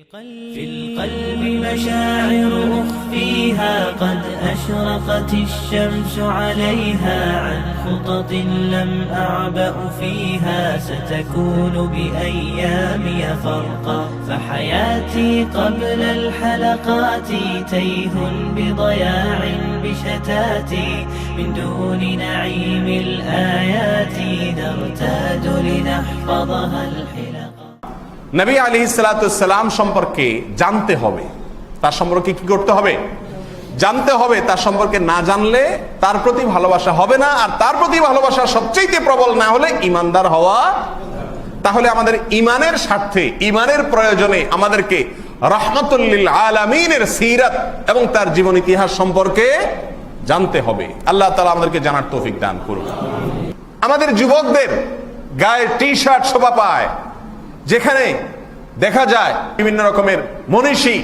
في القلب مشاعر أخفيها قد أشرقت الشمس عليها عن خطط لم أعبأ فيها ستكون بأيامي فرقا فحياتي قبل الحلقات تيه بضياع بشتاتي من دون نعيم الآيات نرتاد لنحفظها الحلقا নবী আলাইহিস সালাতু ওয়াস সালাম সম্পর্কে জানতে হবে, তার সম্পর্কে কি করতে হবে? জানতে হবে। তার সম্পর্কে না জানলে তার প্রতি ভালোবাসা হবে না, আর তার প্রতি ভালোবাসা সবচেয়ে প্রবল না হলে ঈমানদার হওয়া। তাহলে আমাদের ঈমানের স্বার্থে, ঈমানের প্রয়োজনে আমাদেরকে রাহমাতুল লিল আলামিনের সিরাত এবং তার জীবন ইতিহাস সম্পর্কে জানতে হবে। আল্লাহ তাআলা আমাদেরকে জানার তৌফিক দান করুন। আমাদের যুবকদের গায়ে টি-শার্ট শোভা পায়, যেখানে দেখা যায় বিভিন্ন রকমের মনীষী,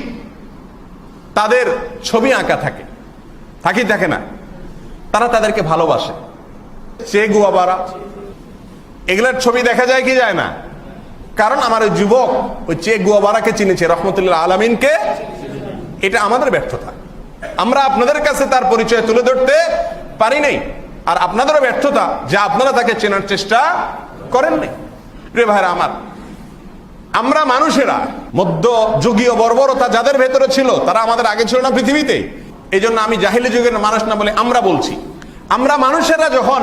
তাদের ছবি আঁকা থাকে না, তারা তাদেরকে ভালোবাসে। চে গুয়াবারা এগুলার ছবি দেখা যায় কি যায় না? কারণ আমার ওই যুবক ওই চে গুয়াবারাকে চিনেছে, রহমতুল্লাহ আলামিনকে। এটা আমাদের ব্যর্থতা, আমরা আপনাদের কাছে তার পরিচয় তুলে ধরতে পারি নাই, আর আপনাদেরও ব্যর্থতা যে আপনারা তাকে চেনার চেষ্টা করেননি। প্রিয় ভাইরা আমার, আমরা মানুষেরা মধ্যযুগীয় বর্বরতা যাদের ভেতরে ছিল তারা আমাদের আগে ছিল না পৃথিবীতে। এই জন্য আমি জাহিলি যুগের মানুষ না বলে আমরা বলছি, আমরা মানুষেরা যখন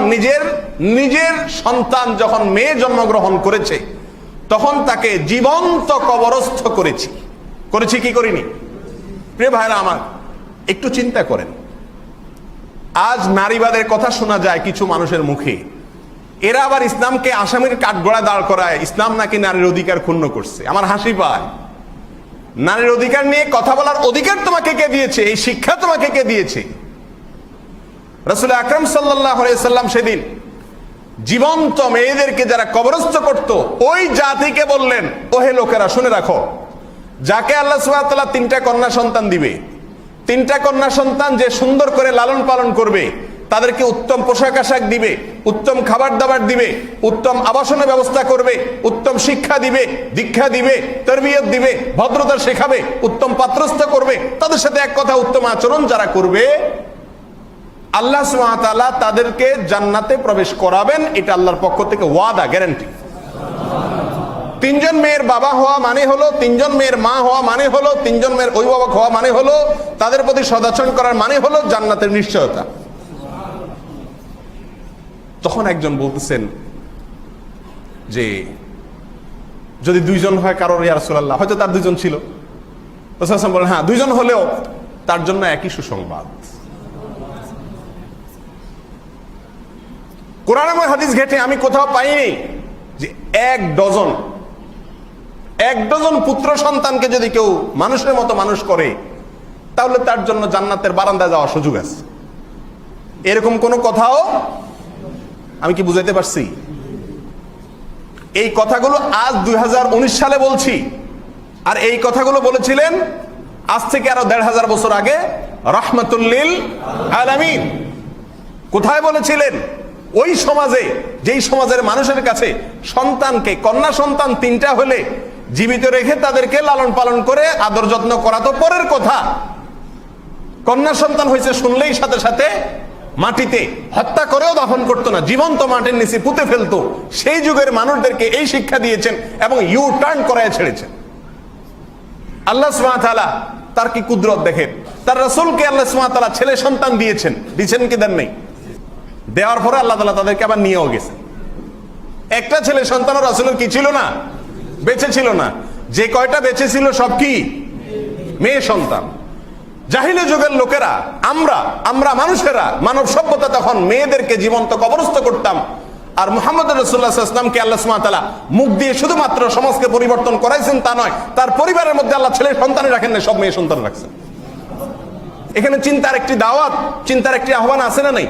নিজের সন্তান যখন মেয়ে জন্মগ্রহণ করেছে তখন তাকে জীবন্ত কবরস্থ করেছি কি করিনি? প্রিয় ভাইরা আমার, একটু চিন্তা করেন, আজ নারীবাদের কথা শোনা যায় কিছু মানুষের মুখে, এরা আবার ইসলামকে আসামির কাঠগড়ায় দাঁড় করায় ইসলাম নাকি নারীর অধিকার ক্ষুণ্ণ করছে। আমার হাসি পায়। নারীর অধিকার নিয়ে কথা বলার অধিকার তোমাকে কে দিয়েছে? এই শিক্ষা তোমাকে কে দিয়েছে? রাসূল আকরাম সাল্লাল্লাহু আলাইহি সাল্লাম সেদিন জীবন্ত মেয়েদেরকে যারা কবরস্থ করত ওই জাতিকে বললেন, ওহে লোকেরা শুনে রাখো, যাকে আল্লাহ সুবহানাহু ওয়া তাআলা 3টা কন্যা সন্তান দিবে, 3টা কন্যা সন্তান যে সুন্দর করে লালন পালন করবে, তাদেরকে উত্তম পোশাক আশাক দিবে, উত্তম খাবার দাবার দিবে, উত্তম আবাসনের ব্যবস্থা করবে, উত্তম শিক্ষা দিবে, দীক্ষা দিবে, তরবিয়ত দিবে, ভদ্রতা শেখাবে, উত্তম পাত্রস্থ করবে, তাদের সাথে এক কথা উত্তম আচরণ যারা করবে, আল্লাহ সুবহানাহু ওয়া তাআলা তাদেরকে জান্নাতে প্রবেশ করাবেন। এটা আল্লাহর পক্ষ থেকে ওয়াদা, গ্যারান্টি। 3জন মেয়ের বাবা হওয়া মানে হলো, 3জন মেয়ের মা হওয়া মানে হলো, 3জন মেয়ের অভিভাবক হওয়া মানে হলো, তাদের প্রতি সদাচরণ করার মানে হলো জান্নাতের নিশ্চয়তা। তখন একজন বলতেছেন যে যদি 2জন হয় কারোর, ইয়া রাসূলুল্লাহ, হয়তো তার 2জন ছিল। রাসূল বলেন, হ্যাঁ 2জন হলেও তার জন্য একই সুসংবাদ। কোরআন এবং হাদিস ঘেটে আমি কোথাও পাইনি যে 1 ডজন পুত্র সন্তানকে যদি কেউ মানুষের মতো মানুষ করে তাহলে তার জন্য জান্নাতের বারান্দায় যাওয়ার সুযোগ আছে। এরকম কোন কথাও আমি কি বুঝাইতে পারছি? এই কথাগুলো আজ 2019 সালে বলছি, আর এই কথাগুলো বলেছিলেন আজ থেকে আরো 1500 বছর আগে রাহমাতুল লিল আলামিন। কোথায় বলেছিলেন? ওই সমাজে, যেই সমাজের মানুষের কাছে সন্তানকে, কন্যা সন্তান 3টা হলে জীবিত রেখে তাদেরকে লালন পালন করে আদর যত্ন করা তো পরের কথা, কন্যা সন্তান হয়েছে শুনলেই সাথে সাথে মাটিতে হত্যা করেও দাফন করতো না, জীবন্ত মাটির নিচে পুঁতে ফেলতো। সেই যুগের মানুষদেরকে এই শিক্ষা দিয়েছেন এবং ইউ টার্ন করায় ছেড়েছেন। আল্লাহ সুবহানাহু ওয়া তাআলা তার কি কুদরত দেখেন, তার রাসূলকে আল্লাহ সুবহানাহু ওয়া তাআলা ছেলে সন্তান দিয়েছেন কি দেন নাই? দেওয়ার পরে আল্লাহ তাআলা তাদেরকে আবার নিয়েও গেছেন। একটা ছেলে সন্তান রাসূলের কি ছিল না? বেঁচে ছিল না। যে কয়টা বেঁচে ছিল সব কি মেয়ে সন্তান। জাহিলি যুগের লোকেরা, আমরা মানুষেরা, মানব সভ্যতা তখন মেয়েদেরকে জীবন্ত কবরস্থ করতাম। আর মুহাম্মদ রাসূলুল্লাহ সাল্লাল্লাহু আলাইহি ওয়াসাল্লামকে আল্লাহ সুবহানাহু ওয়া তাআলা মুখ দিয়ে শুধুমাত্র সমাজকে পরিবর্তন করাইছেন তা নয়, তার পরিবারের মধ্যে আল্লাহ ছেলে সন্তান রাখেন না, সব মেয়ে সন্তান রাখছেন। এখানে চিন্তার একটি দাওয়াত, চিন্তার একটি আহ্বান আছে না নাই?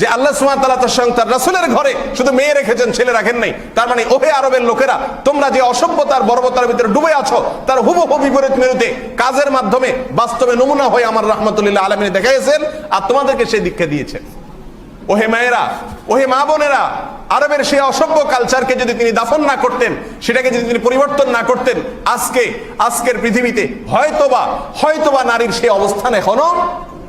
যে আল্লাহ সুবহানাহু ওয়া তাআলা তার রাসূলের ঘরে শুধু মেয়ে রেখেছেন, ছেলে রাখেন নাই। তার মানে ওহে আরবের লোকেরা, তোমরা যে অসভ্যতার বর্বরতার ভিতরে ডুবে আছো তার হুবহু বিপরীত মেরুতে কাজের মাধ্যমে বাস্তবে নমুনা হয়ে আমার রাহমাতুল লিল আলামিন দেখাইছেন আর তোমাদেরকে সেই দীক্ষা দিয়েছেন। ওহে মায়েরা, ওহে মা বোনেরা, আরবের সেই অসভ্য কালচারকে যদি তিনি দাফন না করতেন, সেটাকে যদি তিনি পরিবর্তন না করতেন, আজকের পৃথিবীতে হয়তোবা নারীর সেই অবস্থান এখনো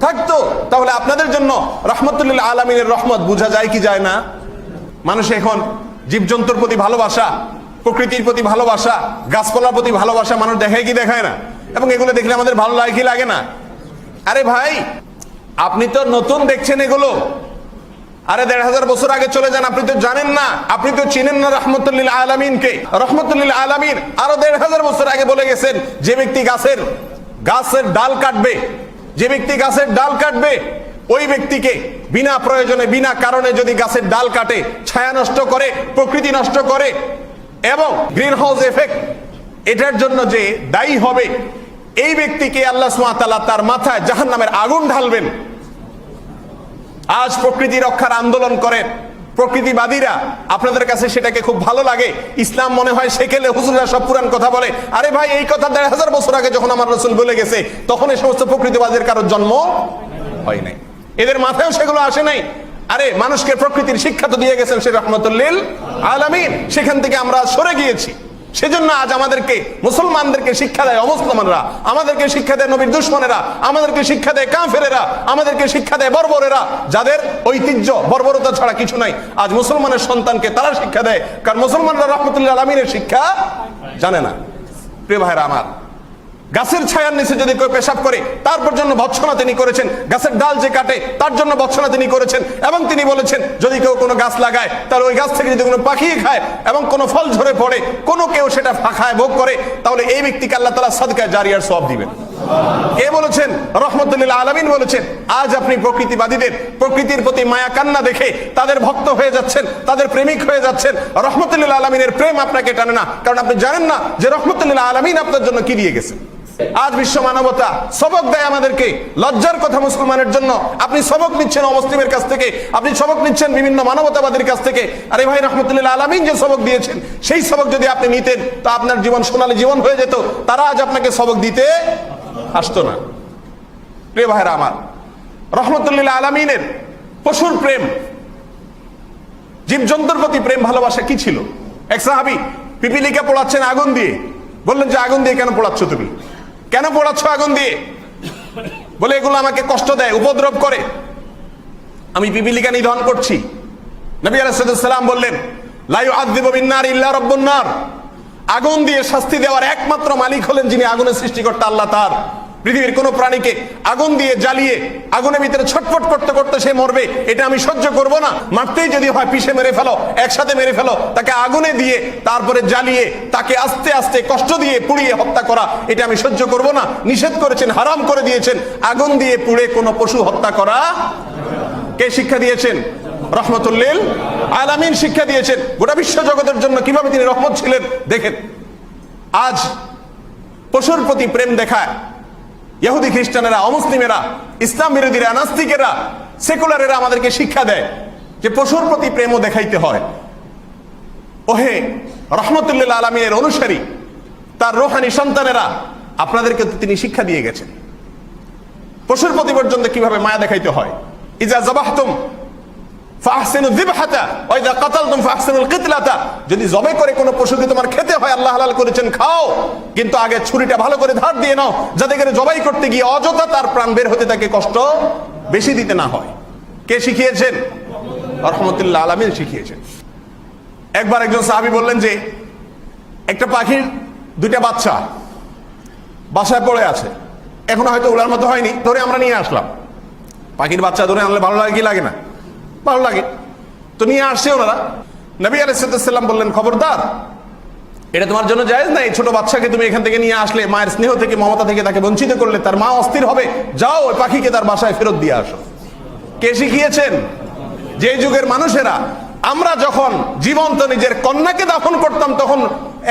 থাকতো। তাহলে আপনাদের জন্য রহমতুল্লিল আলামিনের রহমত বোঝা যায় কি যায় না? মানুষ এখন জীবজন্তুর প্রতি ভালোবাসা, প্রকৃতির প্রতি ভালোবাসা, গাছপালার প্রতি ভালোবাসা মানুষ দেখায় কি দেখায় না? এবং এগুলো দেখলে আমাদের ভালো লাগে কি লাগে না? আরে ভাই, আপনি তো নতুন দেখছেন এগুলো। আরে ১৫০০ বছর আগে চলে যান, আপনি তো জানেন না, আপনি তো চিনেন না রহমতুল্লিল আলামিনকে। রহমতুল্লিল আলামিন আরো ১৫০০ বছর আগে বলে গেছেন, যে ব্যক্তি গাছের ডাল কাটবে, যে ব্যক্তি গাছের ডাল কাটবে, ওই ব্যক্তিকে বিনা প্রয়োজনে বিনা কারণে যদি গাছের ডাল কাটে, ছায়া নষ্ট করে, প্রকৃতি নষ্ট করে এবং গ্রিন হাউস এফেক্ট এটার জন্য যে দায়ী হবে, এই ব্যক্তিকে আল্লাহ সুবহানাহু ওয়া তাআলা তার মাথায় জাহান্নামের আগুন ঢালবেন। আজ প্রকৃতি রক্ষার আন্দোলন করেন প্রকৃতিবাদীরা, আপনাদের কাছে সেটাকে খুব ভালো লাগে। ইসলাম মনে হয় সেকেলে হুজুররা সব পুরান কথা বলে। আরে ভাই, এই কথা ১৫০০ বছর আগে যখন আমার রাসূল বলে গেছে, তখন এই সমস্ত প্রকৃতিবাদের কারোর জন্ম হয় নাই, এদের মাথায়ও সেগুলো আসে নাই। আরে মানুষকে প্রকৃতির শিক্ষা তো দিয়ে গেছেন সে রহমতুল্লিল আলামিন, সেখান থেকে আমরা সরে গিয়েছি। সেজন্য আজ আমাদেরকে, মুসলমানদেরকে শিক্ষা দেয় অমুসলমানরা, আমাদেরকে শিক্ষা দেয় নবীর দুশমনেরা, আমাদেরকে শিক্ষা দেয় কাফেরেরা, আমাদেরকে শিক্ষা দেয় বর্বরেরা, যাদের ঐতিহ্য বর্বরতা ছাড়া কিছু নাই। আজ মুসলমানের সন্তানকে তারা শিক্ষা দেয়, কারণ মুসলমানরা রহমতুল্লাহ আলামিনের শিক্ষা জানে না। প্রিয় ভাইরা আমার, গাছের ছায়ার নিচে যদি কেউ পেশাব করে, তারপর জন্য ভৎসনা তিনি করেছেন। গাছের ডাল যে কাটে, তার জন্য ভৎসনা তিনি করেছেন। এবং তিনি বলেছেন, যদি কেউ কোনো গাছ লাগায়, তাহলে ওই গাছ থেকে যদি কোনো পাখি খায় এবং কোনো ফল ঝরে পড়ে, কোনো কেউ সেটা খায়, ভোগ করে, তাহলে এই ব্যক্তিকে আল্লাহ তাআলা সাদকায়ে জারিয়ার সওয়াব দিবেন। কে বলেছেন? রহমতুল্লিল আলামিন বলেছেন। আজ আপনি প্রকৃতিবাদীদের প্রকৃতির প্রতি মায়া কান্না দেখে তাদের ভক্ত হয়ে যাচ্ছেন, তাদের প্রেমিক হয়ে যাচ্ছেন। রহমতুল্লিল আলামিনের প্রেম আপনাকে টানে না, কারণ আপনি জানেন না যে রহমতুল্লিল আলামিন আপনার জন্য কি দিয়ে গেছে। আজ বিশ্ব মানবতা সবক দেয় আমাদেরকে, লজ্জার কথা মুসলমানের জন্য। আপনি সবক নিচ্ছেন অমুসলিমের কাছ থেকে, আপনি সবক নিচ্ছেন বিভিন্ন মানবতাবাদীর কাছ থেকে। আরে ভাই, রহমতুল্লাহ আলামিন যে সবক দিয়েছেন, সেই সবক যদি আপনি নিতেন, তা আপনার জীবন সোনালী জীবন হয়ে যেত। তারা আজ আপনাকে সবক দিতে আসতো না। প্রিয় ভাইরা আমার, রহমতুল্লাহ আলামিনের পশুর প্রেম, জীবজন্তুর প্রতি প্রেম ভালোবাসা কি ছিল? এক সাহাবী পিপিলিকা পোড়াচ্ছেন আগুন দিয়ে। বললেন যে, আগুন দিয়ে কেন পোড়াচ্ছ তুমি? কেন পোড়াচ্ছ আগুন দিয়ে? বলে, এগুলো আমাকে কষ্ট দেয়, উপদ্রব করে, আমি পিপিলিকা নিধন করছি। নবী আলাইহিস সালাম বললেন, লা ইউআযযিবু বিন-নার ইল্লা রাব্বুন নার। আগুন দিয়ে শাস্তি দেওয়ার একমাত্র মালিক হলেন যিনি আগুনের সৃষ্টিকর্তা, আল্লাহ। তার পৃথিবীর কোন প্রাণীকে আগুন দিয়ে জ্বালিয়ে আগুনের ভিতরে ছটফট করতে করতে সে মরবে, এটা আমি সহ্য করব না। মারতেই যদি হয় পিষে মেরে ফেলো, একসাথে মেরে ফেলো, তাকে আগুনে দিয়ে তারপরে জ্বালিয়ে তাকে আস্তে আস্তে কষ্ট দিয়ে পুড়িয়ে হত্যা করা, এটা আমি সহ্য করব না। নিষেধ করেছেন, হারাম করে দিয়েছেন, আগুন দিয়ে পুড়ে কোনো পশু হত্যা করা। কে শিক্ষা দিয়েছেন? রহমতুল্লিল আলামিন শিক্ষা দিয়েছেন। গোটা বিশ্ব জগতের জন্য কিভাবে তিনি রহমত ছিলেন দেখেন। আজ পশুর প্রতি প্রেম দেখায় ইহুদি খ্রিস্টানেরা, অমুসলিমেরা, ইসলাম বিরোধীরা, নাস্তিকেরা, সেকুলারেরা আমাদেরকে শিক্ষা দেয় যে পশুর প্রতি প্রেমও দেখাইতে হয়। ওহে রহমতুল্লাহ আলামিনের অনুসারী, তার রূহানি সন্তানেরা, আপনাদেরকে তিনি শিক্ষা দিয়ে গেছেন পশুর প্রতি পর্যন্ত কিভাবে মায়া দেখাইতে হয়। ইজা যাবাহতুম ফাহসিনু যিবহাতা ওয়া ইজা কাতালতুম ফাহসিনুল কিতলাতা। যদি জবে করে কোনো পশুকে তোমার খেতে হয়, আল্লাহ হালাল করেছেন, খাও, কিন্তু আগে ছুরিটা ভালো করে ধার দিয়ে নাও, যাতে করে জবাই করতে গিয়ে অযথা তার প্রাণ বের হতে তাকে কষ্ট বেশি দিতে না হয়। কে শিখিয়েছেন? রহমতুল্লাহ আলামিন শিখিয়েছেন। একবার একজন সাহাবী বললেন যে, একটা পাখির দুইটা বাচ্চা বাসায় পড়ে আছে, এখনো হয়তো উড়ার মতো হয়নি, ধরে আমরা নিয়ে আসলাম। পাখির বাচ্চা ধরে আনলে ভালো লাগে কি লাগে না? ভালো লাগে। তো নিয়ে আসছে ওনারা। নবী আলাইহিস সালাম বললেন, খবরদার, এটা তোমার জন্য জায়েজ না। এই ছোট বাচ্চাকে তুমি এখান থেকে নিয়ে আসলে, মায়ের স্নেহ থেকে, মমতা থেকে তাকে বঞ্চিত করলে, তার মা অস্থির হবে। যাও, ওই পাখিকে তার বাসায় ফেরত দিয়ে আসো। কে শিখিয়েছেন? যে যুগের মানুষেরা, আমরা যখন জীবন্ত নিজের কন্যাকে দাফন করতাম, তখন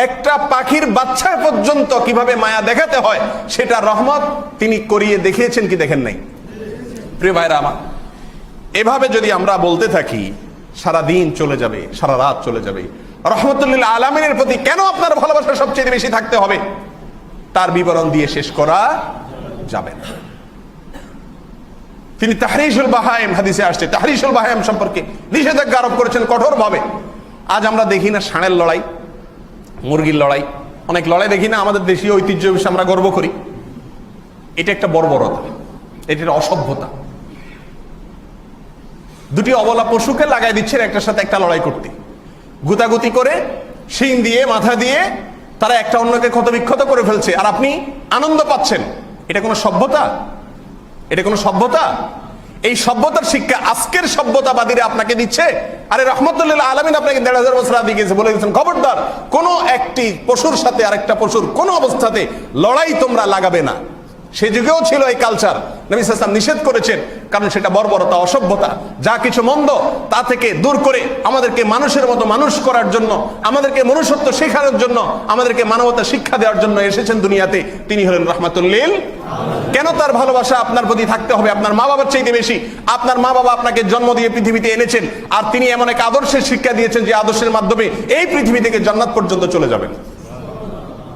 একটা পাখির বাচ্চা পর্যন্ত কিভাবে মায়া দেখাতে হয়, সেটা রহমত তিনি করিয়ে দেখিয়েছেন কি দেখেন নাই? প্রিয় ভাইরা আমার, এভাবে যদি আমরা বলতে থাকি, সারা দিন চলে যাবে, সারা রাত চলে যাবে। রহমতুল্লাহ আলামিনের প্রতি কেন আপনার ভালোবাসা সবচেয়ে বেশি থাকতে হবে, তার বিবরণ দিয়ে শেষ করা যাবে না। তিনি তাহরিশুল বাহাইম, হাদিসে আসছে তাহরিশুল বাহাইম সম্পর্কে নিষেধাজ্ঞা আরোপ করেছেন কঠোরভাবে। আজ আমরা দেখি না ষাঁড়ের লড়াই, মুরগির লড়াই, অনেক লড়াই দেখি না, আমাদের দেশীয় ঐতিহ্য বিষয়ে আমরা গর্ব করি। এটা একটা বর্বরতা, এটা একটা অসভ্যতা। দুটি অবলা পশুকে লাগাই দিচ্ছেন একটার সাথে একটা লড়াই করতে, গুতাগুতি করে শিং দিয়ে মাথা দিয়ে তারা একটা অন্যকে ক্ষতবিক্ষত করে ফেলছে, আর আপনি আনন্দ পাচ্ছেন। এটা কোনো সভ্যতা? এটা কোনো সভ্যতা? এই সভ্যতার শিক্ষা আজকের সভ্যতাবাদীরা আপনাকে দিচ্ছে। আরে রহমতুল্লাহ আলামিন আপনাকে ১৫০০ বছর আগে গেছে, বলে গেছেন খবরদার কোনো একটি পশুর সাথে আরেকটা পশুর কোনো অবস্থাতে লড়াই তোমরা লাগাবে না। সে যুগেও ছিল এই কালচার, নবী সাল্লাল্লাহু আলাইহি ওয়াসাল্লাম নিষেধ করেছেন, কারণ সেটা বর্বরতা, অসভ্যতা। যা কিছু মন্দ তা থেকে দূর করে আমাদেরকে মানুষের মতো মানুষ করার জন্য, আমাদেরকে মনুষ্যত্ব শেখানোর জন্য, আমাদেরকে মানবতা শিক্ষা দেওয়ার জন্য এসেছেন দুনিয়াতে। তিনি হলেন রাহমাতুল লিল। কেন তার ভালোবাসা আপনার প্রতি থাকতে হবে আপনার মা বাবার চাইতে বেশি? আপনার মা বাবা আপনাকে জন্ম দিয়ে পৃথিবীতে এনেছেন, আর তিনি এমন এক আদর্শের শিক্ষা দিয়েছেন যে আদর্শের মাধ্যমে এই পৃথিবী থেকে জান্নাত পর্যন্ত চলে যাবেন।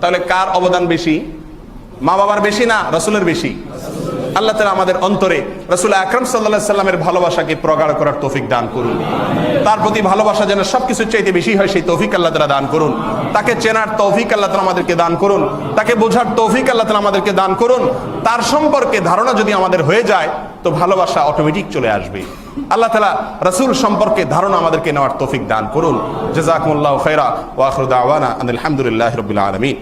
তাহলে কার অবদান বেশি? মা বাবার বেশি না রাসূলের বেশি? আল্লাহ তাআলা আমাদের অন্তরে রাসূল আকরাম সাল্লাল্লাহু আলাইহি সাল্লামের ভালোবাসাকে প্রগাঢ় করার তৌফিক দান করুন। তার প্রতি ভালোবাসা যেন সবকিছুর চাইতে বেশি হয়, সেই তৌফিক আল্লাহ তাআলা দান করুন। তাকে চেনার তৌফিক আল্লাহ তাআলা আমাদেরকে দান করুন। তাকে বোঝার তৌফিক আল্লাহ তাআলা আমাদেরকে দান করুন। তার সম্পর্কে ধারণা যদি আমাদের হয়ে যায় তো ভালোবাসা অটোমেটিক চলে আসবে। আল্লাহ তাআলা রাসূল সম্পর্কে ধারণা আমাদেরকে নেওয়ার তৌফিক দান করুন। জাযাকুমুল্লাহু খাইরা ওয়া আখিরু দাওয়ানা আলহামদুলিল্লাহি রাব্বিল আলামিন।